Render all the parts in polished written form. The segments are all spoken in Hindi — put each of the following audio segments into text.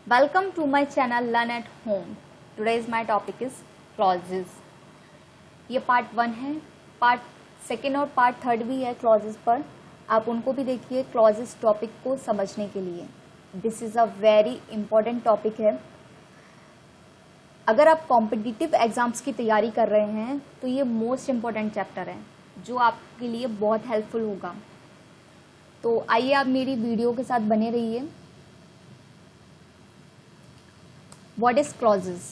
Welcome to my channel Learn at Home. Today's my topic is clauses. ये पार्ट 1 है, पार्ट 2 और पार्ट 3 भी है क्लॉजेस पर. आप उनको भी देखिए क्लॉजेस टॉपिक को समझने के लिए. This is a very important topic है. अगर आप कॉम्पिटिटिव एग्जाम्स की तैयारी कर रहे हैं तो ये मोस्ट इम्पॉर्टेंट चैप्टर है जो आपके लिए बहुत हेल्पफुल होगा. तो आइए आप मेरी वीडियो के साथ बने रहिए. What is clauses?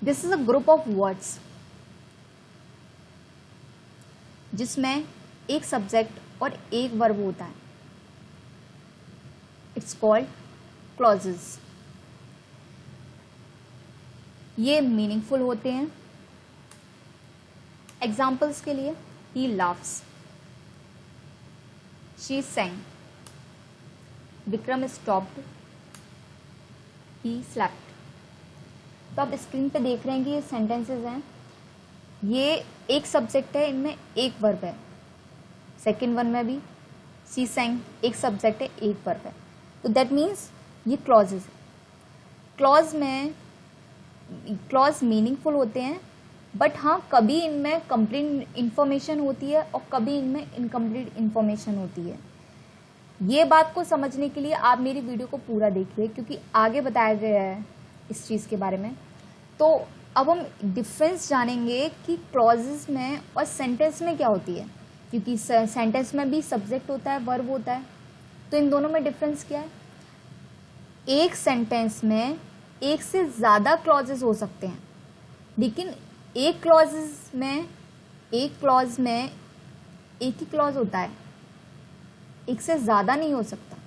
This is a group of words जिसमें एक सब्जेक्ट और एक वर्ब होता है. It's called clauses. ये मीनिंगफुल होते हैं. एग्जाम्पल्स के लिए he laughs, she sang, Vikram stopped, he slept. तो आप स्क्रीन पे देख रहे हैं कि ये सेंटेंसेस हैं. ये एक सब्जेक्ट है, इनमें एक वर्ब है. सेकेंड वन में भी she sang एक सब्जेक्ट है, एक वर्ब है. तो दैट मीन्स ये क्लॉजेज है. क्लॉज मीनिंगफुल होते हैं, बट हाँ कभी इनमें कंप्लीट इंफॉर्मेशन होती है और कभी इनमें इनकम्प्लीट इंफॉर्मेशन होती है. ये बात को समझने के लिए आप मेरी वीडियो को पूरा देखिए क्योंकि आगे बताया गया है इस चीज़ के बारे में. तो अब हम डिफरेंस जानेंगे कि क्लॉजेस में और सेंटेंस में क्या होती है, क्योंकि सेंटेंस में भी सब्जेक्ट होता है, वर्ब होता है. तो इन दोनों में डिफरेंस क्या है. एक सेंटेंस में एक से ज़्यादा क्लॉजेस हो सकते हैं, लेकिन एक क्लॉज में एक ही क्लॉज होता है, एक से ज़्यादा नहीं हो सकता.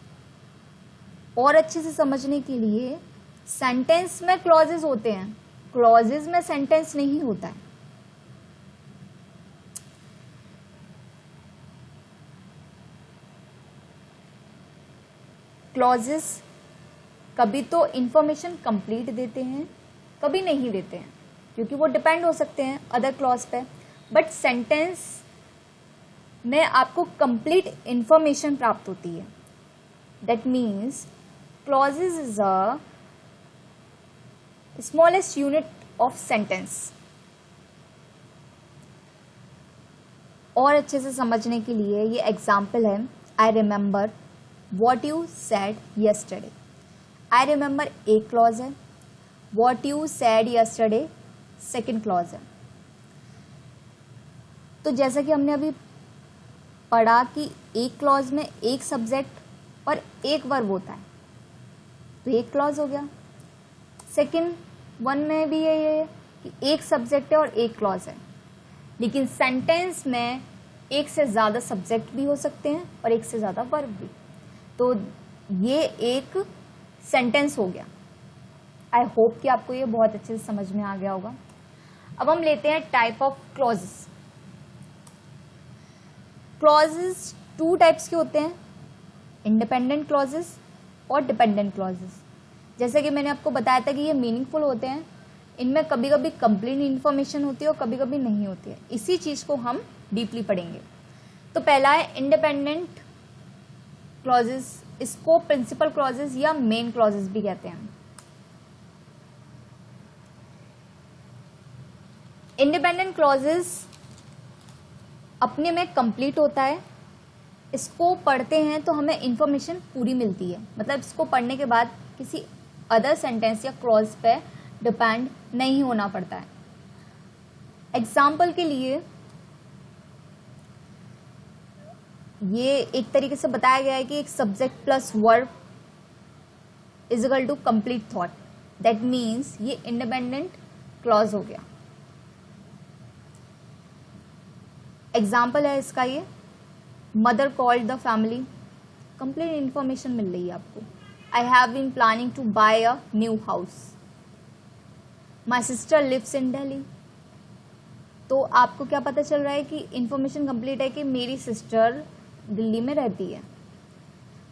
और अच्छे से समझने के लिए सेंटेंस में क्लॉजेस होते हैं, क्लॉजेस में सेंटेंस नहीं होता है. क्लॉजेस कभी तो इंफॉर्मेशन कंप्लीट देते हैं, कभी नहीं देते हैं, क्योंकि वो डिपेंड हो सकते हैं अदर क्लॉज पे. बट सेंटेंस में आपको कंप्लीट इंफॉर्मेशन प्राप्त होती है. That means clauses is a smallest unit of sentence. और अच्छे से समझने के लिए ये एग्जाम्पल है. I remember what you sad yesterday. I remember एक क्लॉज है, what you sad yesterday second clause है. तो जैसा कि हमने अभी पढ़ा कि एक क्लॉज में एक सब्जेक्ट और एक वर्ब होता है, तो एक क्लॉज हो गया. सेकंड वन में भी ये है कि एक सब्जेक्ट है और एक क्लॉज है, लेकिन सेंटेंस में एक से ज़्यादा सब्जेक्ट भी हो सकते हैं और एक से ज़्यादा वर्ब भी. तो ये एक सेंटेंस हो गया. आई होप कि आपको ये बहुत अच्छे से समझ में आ गया होगा. अब हम लेते हैं type of clauses. Clauses 2 types के होते हैं, इंडिपेंडेंट क्लॉजेस और डिपेंडेंट क्लॉजेस. जैसे कि मैंने आपको बताया था कि ये मीनिंगफुल होते हैं, इनमें कभी कभी कंप्लीट इंफॉर्मेशन होती है और कभी कभी नहीं होती है. इसी चीज़ को हम डीपली पढ़ेंगे. तो पहला है इंडिपेंडेंट क्लॉजेस. इसको प्रिंसिपल क्लॉजेस या मेन क्लॉजेस भी कहते हैं. इंडिपेंडेंट क्लॉजेस अपने में कंप्लीट होता है. इसको पढ़ते हैं तो हमें इंफॉर्मेशन पूरी मिलती है, मतलब इसको पढ़ने के बाद किसी अदर सेंटेंस या क्लॉज पे डिपेंड नहीं होना पड़ता है. एग्जाम्पल के लिए ये एक तरीके से बताया गया है कि एक subject plus verb is equal to complete thought. That means ये इंडिपेंडेंट क्लॉज हो गया. एग्जाम्पल है इसका ये, mother called the family. Complete information मिल रही है आपको. I have been planning to buy a new house. My sister lives in Delhi. तो आपको क्या पता चल रहा है कि इंफॉर्मेशन कंप्लीट है कि मेरी सिस्टर दिल्ली में रहती है.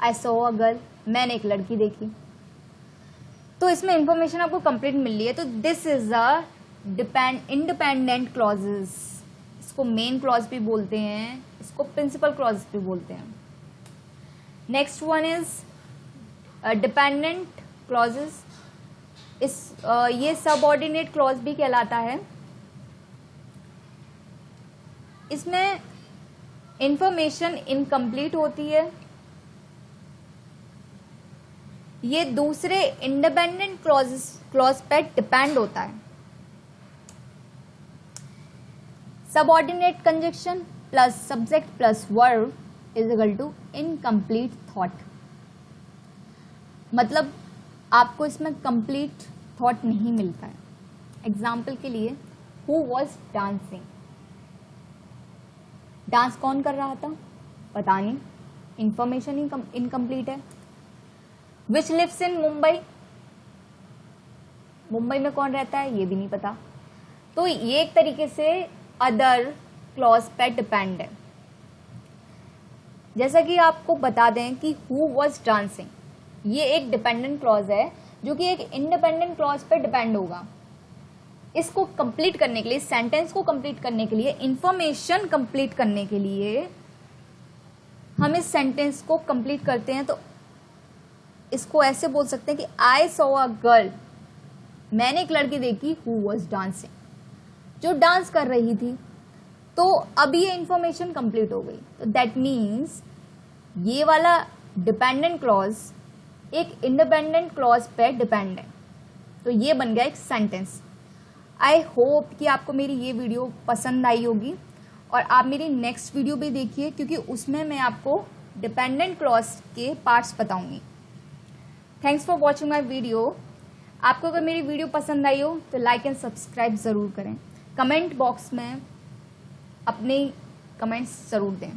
I saw a girl. मैंने एक लड़की देखी. तो इसमें इंफॉर्मेशन आपको कंप्लीट मिल रही है. तो this is a independent clauses. इसको मेन क्लॉज भी बोलते हैं, इसको प्रिंसिपल क्लॉज भी बोलते हैं. Next one is dependent clauses, ये सबऑर्डिनेट क्लॉज भी कहलाता है। इसमें इंफॉर्मेशन इनकम्प्लीट होती है, ये दूसरे इंडिपेंडेंट क्लॉज पे डिपेंड होता है। Subordinate conjunction plus subject plus verb is equal to incomplete thought. मतलब आपको इसमें कंप्लीट थॉट नहीं मिलता है। एग्जाम्पल के लिए, हु वॉज डांसिंग, डांस कौन कर रहा था पता नहीं, इंफॉर्मेशन ही इनकम्प्लीट है। विच लिव्स इन मुंबई, मुंबई में कौन रहता है ये भी नहीं पता। तो ये एक तरीके से अदर क्लॉज पे डिपेंड है। जैसा कि आपको बता दें कि हु वॉज डांसिंग, ये एक डिपेंडेंट क्लॉज है जो कि एक इंडिपेंडेंट क्लॉज पे डिपेंड होगा। इसको कंप्लीट करने के लिए, सेंटेंस को कंप्लीट करने के लिए, इंफॉर्मेशन कंप्लीट करने के लिए हम इस सेंटेंस को कंप्लीट करते हैं। तो इसको ऐसे बोल सकते हैं कि आई सॉ अ गर्ल, मैंने एक लड़की देखी, हु वॉज डांसिंग, जो डांस कर रही थी। तो अब ये इंफॉर्मेशन कंप्लीट हो गई। तो दैट मीन्स ये वाला डिपेंडेंट क्लॉज एक इंडिपेंडेंट क्लॉज पे डिपेंड है। तो ये बन गया एक सेंटेंस। आई होप कि आपको मेरी ये वीडियो पसंद आई होगी और आप मेरी नेक्स्ट वीडियो भी देखिए, क्योंकि उसमें मैं आपको डिपेंडेंट क्लॉज के पार्ट्स बताऊंगी। Thanks for watching my video. आपको अगर मेरी वीडियो पसंद आई हो तो लाइक एंड सब्सक्राइब ज़रूर करें। कमेंट बॉक्स में अपने कमेंट्स ज़रूर दें।